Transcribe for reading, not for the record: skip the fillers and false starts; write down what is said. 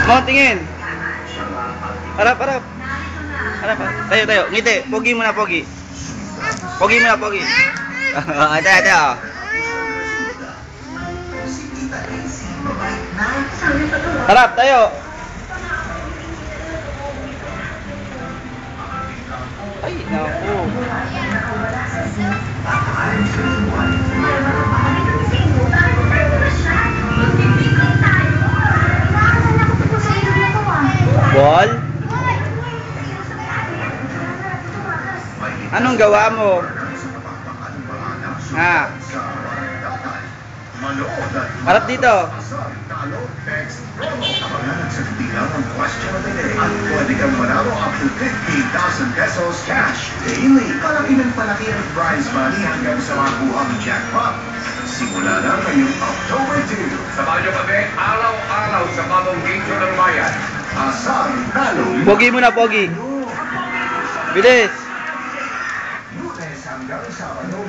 Mo, tingin. Harap, harap. Harap, tayo, tayo. Ngiti. Pogi muna, pogi. Pogi muna, pogi. Tayo, tayo. Harap, tayo. Ay, naku. Ball? Anong gawa mo? Ha? Harap dito. Pwede kang manalo up to 15,000 pesos cash daily. Palaki ng palaki ang prize money hanggang sa makuhang jackpot. Simula na ngayong October 2. Samahan niyo kami araw-araw sa bagong video ng bayan. Asar Talo. Pogi muna, pogi. Bilis. Lunes hanggang Sabado,